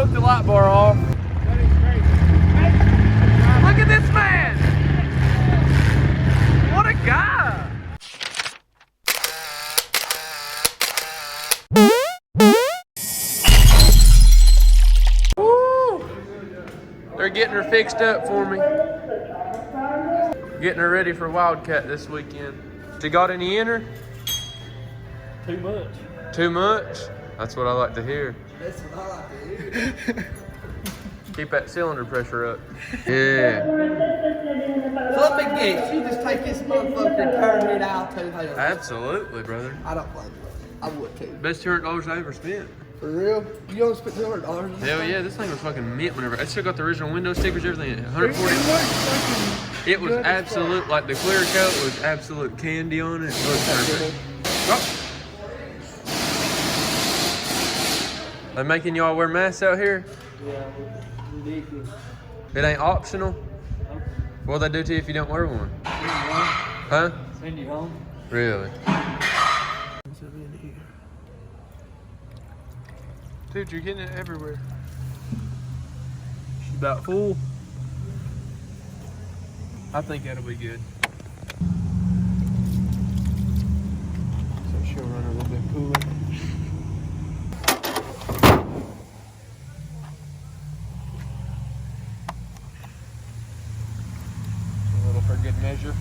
broke the light bar off. Look at this man! What a guy! Woo! They're getting her fixed up for me. Getting her ready for Wildcat this weekend. She got any in her? Too much. Too much? That's what I like to hear. That's what I like to hear. Keep that cylinder pressure up. Yeah. Flip and get. You just take this motherfucker and turn it out to hell. Absolutely, brother. I don't blame you. I would too. Best $200 I ever spent. For real? You only spent $200? Hell yeah, this thing was fucking mint whenever. I still got the original window stickers, everything. 140. It was absolute, like the clear coat was absolute candy on it. It was perfect. Oh. They making y'all wear masks out here? Yeah, ridiculous. It ain't optional? What'll they do to you if you don't wear one? Huh? Send you home. Really? Dude, you're getting it everywhere. She's about full. I think that'll be good. So she'll run a little bit cooler. A little for good measure.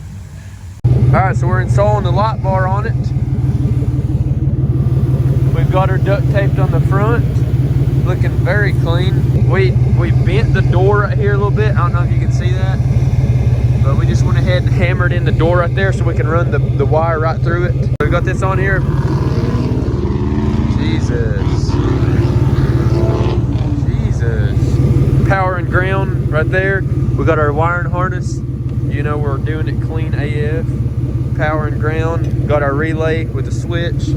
Alright, so we're installing the light bar on it. We've got her duct taped on the front, looking very clean. We bent the door right here a little bit. I don't know if you can see that, but we just went ahead and hammered in the door right there so we can run the wire right through it. So we got this on here. Jesus. Power and ground right there. We got our wiring harness. You know we're doing it clean AF. Power and ground. Got our relay with the switch.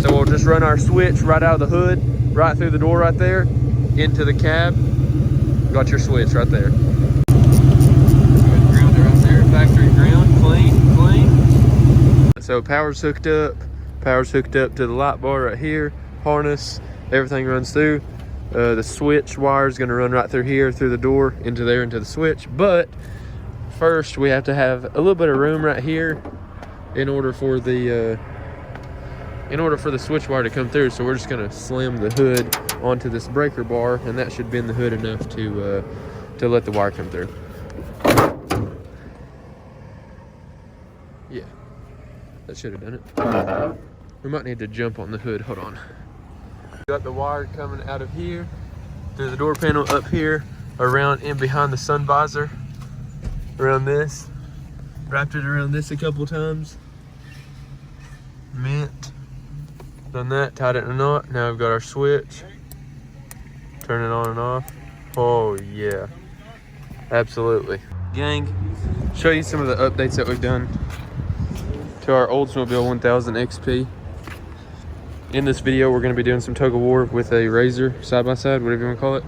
So we'll just run our switch right out of the hood, right through the door right there, into the cab. Got your switch right there. Ground right there, factory ground, clean. So power's hooked up. Power's hooked up to the light bar right here. Harness, everything runs through. The switch wire is gonna run right through here, through the door, into there, into the switch. But first we have to have a little bit of room right here in order for the switch wire to come through. So we're just gonna slam the hood onto this breaker bar, and that should bend the hood enough to let the wire come through. Yeah, that should have done it. We might need to jump on the hood. Hold on. Got the wire coming out of here through the door panel up here, around in behind the sun visor, around this. Wrapped it around this a couple times. Mint. Done that, tied it in a knot. Now we've got our switch. Turn it on and off. Oh yeah, absolutely. Gang, show you some of the updates that we've done to our Oldsmobile 1000 XP. In this video, we're gonna be doing some tug of war with a Razor side by side, whatever you wanna call it.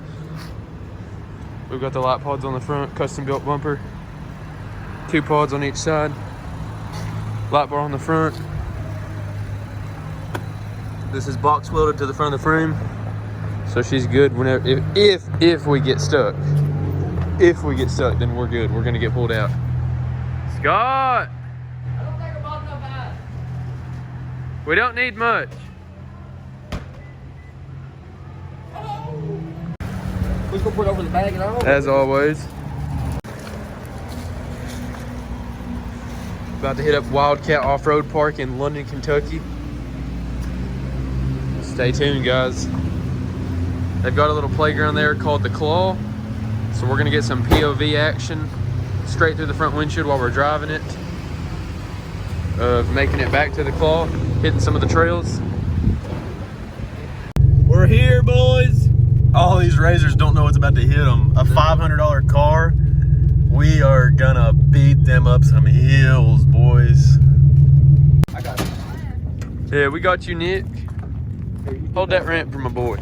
We've got the light pods on the front, custom built bumper. 2 pods on each side. Light bar on the front. This is box welded to the front of the frame, so she's good whenever if we get stuck. If we get stuck, then we're good. We're gonna get pulled out. Scott, I don't think about no bad. we don't need much. We're just gonna put it over the bag and all. As always. About to hit up Wildcat Off-Road Park in London, Kentucky. Stay tuned, guys. They've got a little playground there called the Claw. So we're gonna get some POV action straight through the front windshield while we're driving it. Making it back to the Claw, hitting some of the trails. We're here, boys. All these Razors don't know what's about to hit them. A $500 car. We are gonna beat them up some hills, boys. I got it. Yeah, we got you, Nick. Hold that ramp for my boy.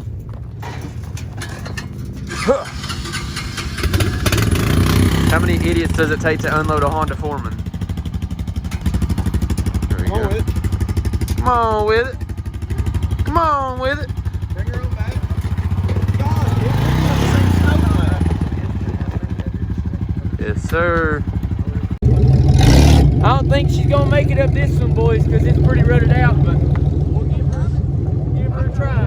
How many idiots does it take to unload a Honda Foreman? There we go. Come on with it. Come on with it. Bring your own bag. God, sir. I don't think she's gonna make it up this one, boys, because it's pretty rutted out, but we'll give her a try.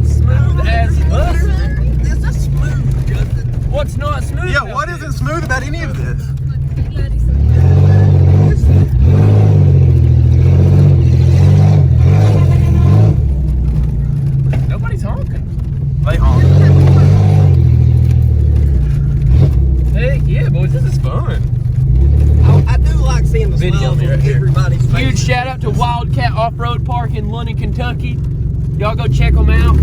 Smooth as butter. This is smooth, Justin. What's not smooth? Yeah, what isn't smooth about any of this? Nobody's honking. They honk. Heck yeah, boys, this is fun. I do like seeing the Video smiles me on right here. everybody's face. Huge shout out to Wildcat Off-Road Park in London, Kentucky. Y'all go check them out.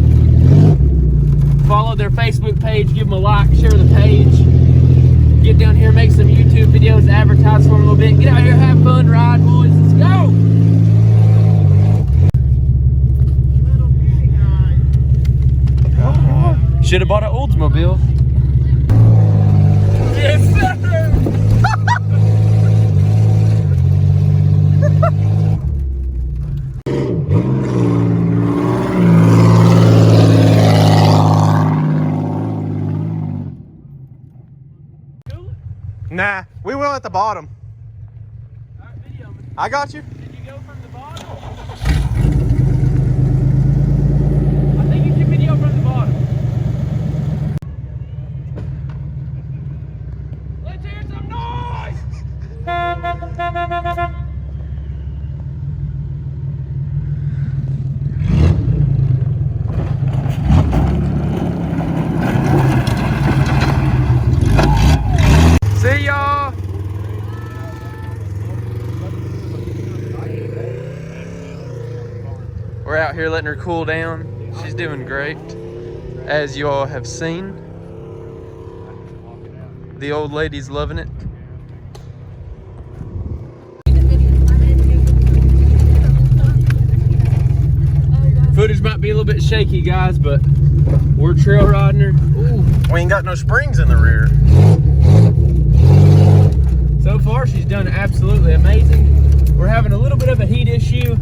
Follow their Facebook page, give them a like, share the page. Get down here, make some YouTube videos, advertise for them a little bit. Get out here, have fun, ride, boys. Let's go! Should have bought an Oldsmobile. Yes, sir! Nah, we will at the bottom. Alright, video me. I got you. Did you go from the bottom? I think you can video from the bottom. Let's hear some noise! See y'all! We're out here letting her cool down. She's doing great, as you all have seen. The old lady's loving it. Footage might be a little bit shaky, guys, but we're trail riding her. Ooh. We ain't got no springs in the rear. So far, she's done absolutely amazing. We're having a little bit of a heat issue,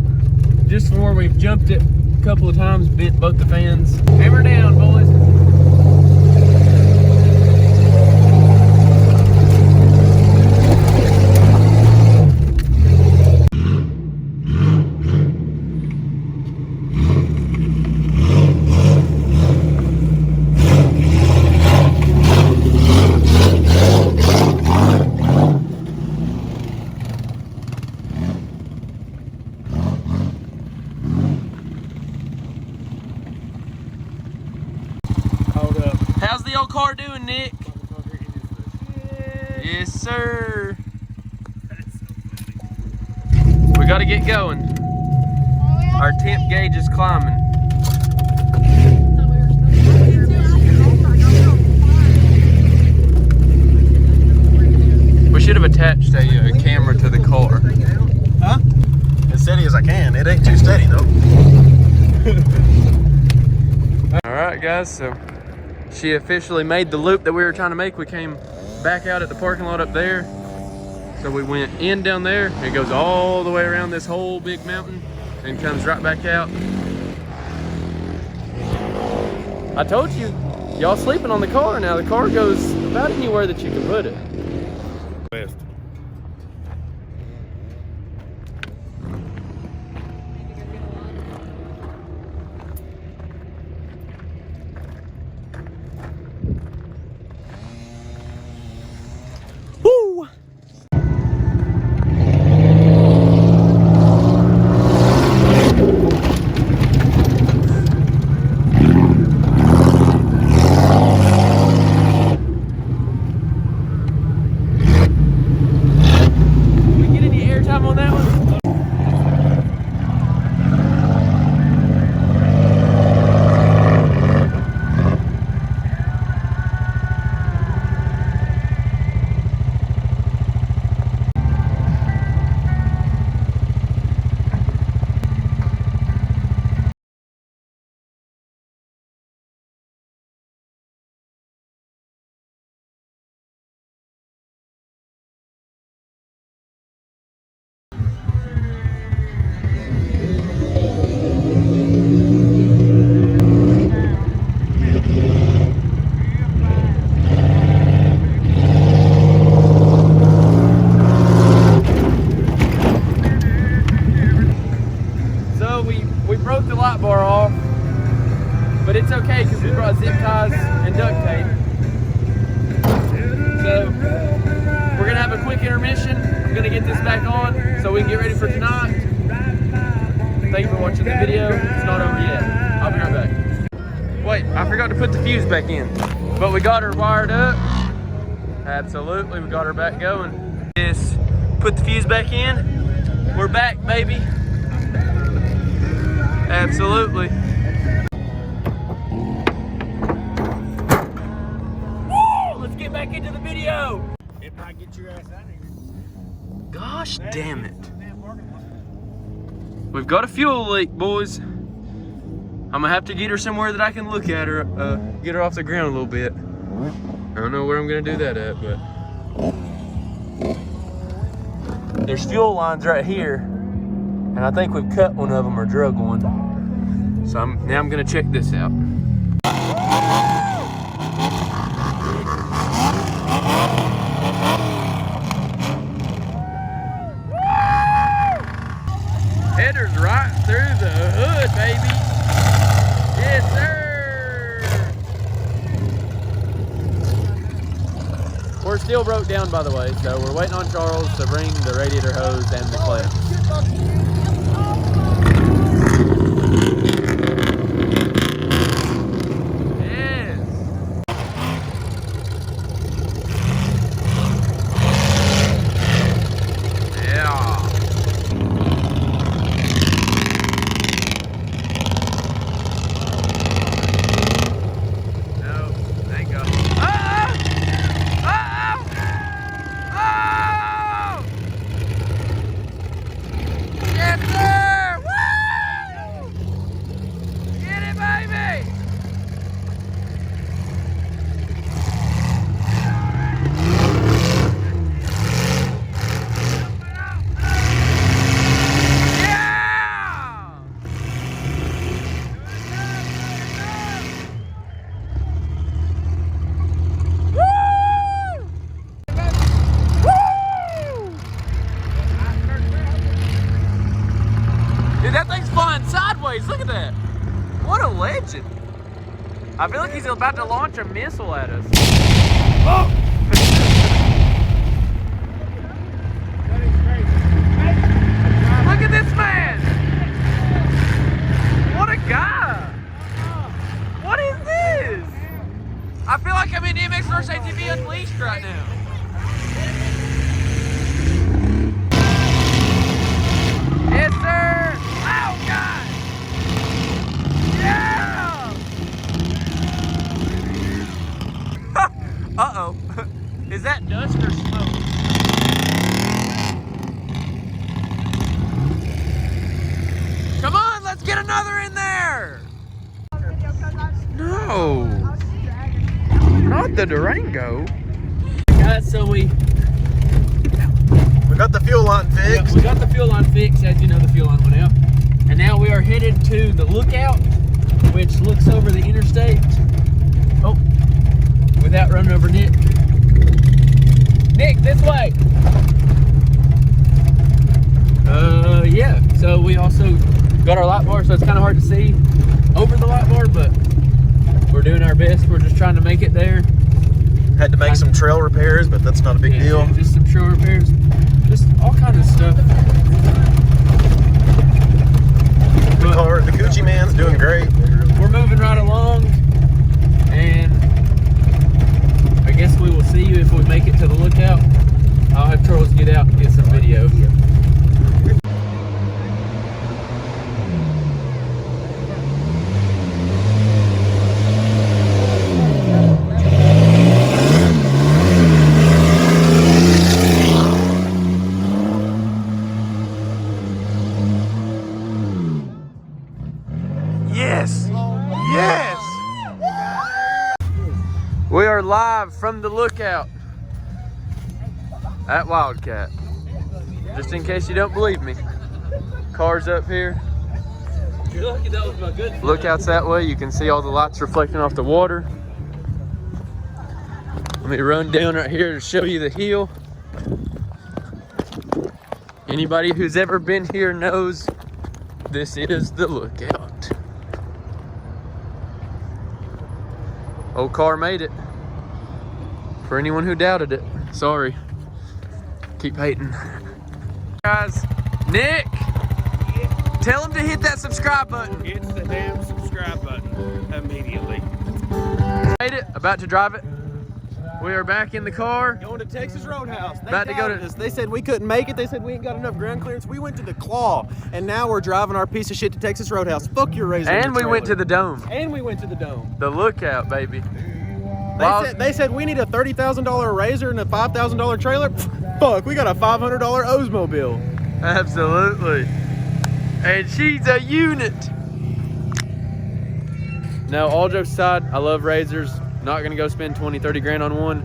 just where we've jumped it a couple of times, bent both the fans. Hammer down, boys. How's the old car doing, Nick? Yes, sir. We got to get going. Our temp gauge is climbing. We should have attached a camera to the car. Huh? As steady as I can. It ain't too steady though. All right, guys, so she officially made the loop that we were trying to make. We came back out at the parking lot up there. So we went in down there. It goes all the way around this whole big mountain and comes right back out. I told you, y'all sleeping on the car now. The car goes about anywhere that you can put it. West. Woo! light bar off, but it's okay because we brought zip ties and duct tape. So we're gonna have a quick intermission. I'm gonna get this back on so we can get ready for tonight. Thank you for watching the video. It's not over yet. I'll be right back. Wait, I forgot to put the fuse back in, but we got her wired up. Absolutely, we got her back going. Yes, put the fuse back in. We're back, baby. Absolutely. Woo! Let's get back into the video. If I get your ass out of here. Gosh damn it. We've got a fuel leak, boys. I'm gonna have to get her somewhere that I can look at her, get her off the ground a little bit. I don't know where I'm gonna do that at, but there's fuel lines right here, and I think we've cut one of them or drug one. So now I'm gonna check this out. Header's right through the hood, baby. Yes, sir. We're still broke down, by the way, so we're waiting on Charles to bring the radiator hose and the clamps. Yes. Yeah. That thing's flying sideways. Look at that. What a legend. I feel like he's about to launch a missile at us. Oh! Look at this man. What a guy. What is this? I feel like I'm in MX vs. ATV Unleashed right now. Yes, sir. Oh, God! Yeah! Uh-oh. Is that dust or smoke? Come on, let's get another in there! No! Not the Durango. Guys, so we got the fuel line fixed. Yeah, we got the fuel line fixed. As you know, the fuel line went out. And now we are headed to the lookout, which looks over the interstate. Oh, without running over Nick. Nick, this way. Yeah, so we also got our light bar, so it's kind of hard to see over the light bar, but we're doing our best. We're just trying to make it there. Had to make some trail repairs, but that's not a big deal. Yeah, just some trail repairs. Just all kinds of stuff. The Coochie Man's doing great. We're moving right along, and I guess we will see you if we make it to the lookout. I'll have Charles get out and get some video. Yes! Yes! We are live from the lookout at Wildcat. Just in case you don't believe me. Cars up here. You're lucky that was my good. Lookout's that way. You can see all the lights reflecting off the water. Let me run down right here to show you the hill. Anybody who's ever been here knows this is the lookout. Old car made it. For anyone who doubted it, sorry. Keep hating. Guys, Nick, tell him to hit that subscribe button. Hit the damn subscribe button immediately. Made it, about to drive it. We are back in the car. Going to Texas Roadhouse. They About to go to- doubted us. They said we couldn't make it. They said we ain't got enough ground clearance. We went to the Claw, and now we're driving our piece of shit to Texas Roadhouse. Fuck your razor. And we went to the Dome. And we went to the Dome. The Lookout, baby. They said we need a $30,000 razor and a $5,000 trailer. Fuck, we got a $500 Oldsmobile. Absolutely. And she's a unit. No, all jokes aside, I love razors. Not gonna go spend 20, 30 grand on one.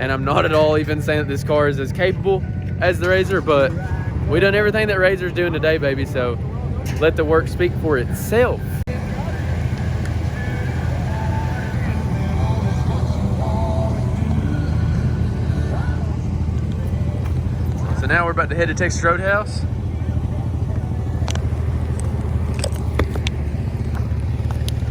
And I'm not at all even saying that this car is as capable as the Razor, but we done everything that Razor's doing today, baby. So let the work speak for itself. So now we're about to head to Texas Roadhouse.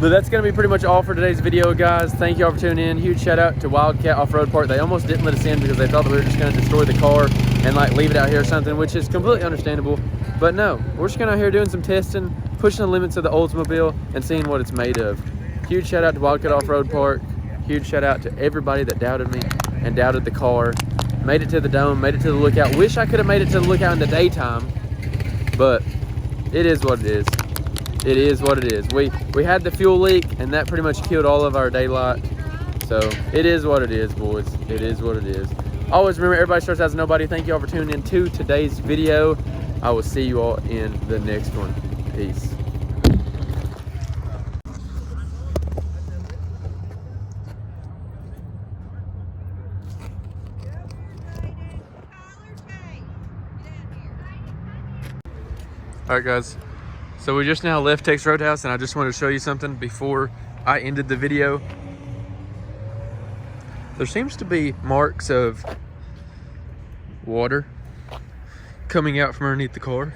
But that's going to be pretty much all for today's video, guys. Thank you all for tuning in. Huge shout out to Wildcat Off-Road Park. They almost didn't let us in because they thought that we were just going to destroy the car and like leave it out here or something, which is completely understandable. But no, we're just going out here doing some testing, pushing the limits of the Oldsmobile and seeing what it's made of. Huge shout out to Wildcat Off-Road Park. Huge shout out to everybody that doubted me and doubted the car. Made it to the Dome, made it to the Lookout. Wish I could have made it to the Lookout in the daytime, but it is what it is. It is what it is. We had the fuel leak, and that pretty much killed all of our daylight. So it is what it is, boys. It is what it is. Always remember, everybody starts as a nobody. Thank you all for tuning in to today's video. I will see you all in the next one. Peace. All right, guys. So we just now left Texas Roadhouse, and I just wanted to show you something before I ended the video. There seems to be marks of water coming out from underneath the car.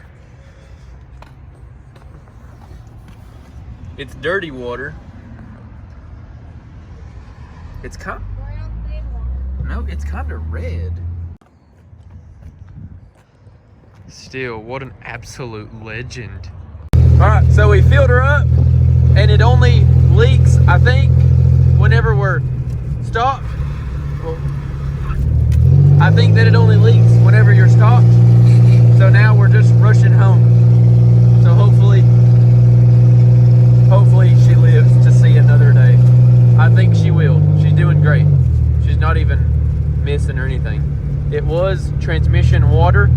It's dirty water. It's kind of red. Still, what an absolute legend. All right, so we filled her up, and it only leaks, I think, whenever we're stopped. Well, I think that it only leaks whenever you're stopped. So now we're just rushing home. So hopefully she lives to see another day. I think she will. She's doing great. She's not even missing or anything. It was transmission water,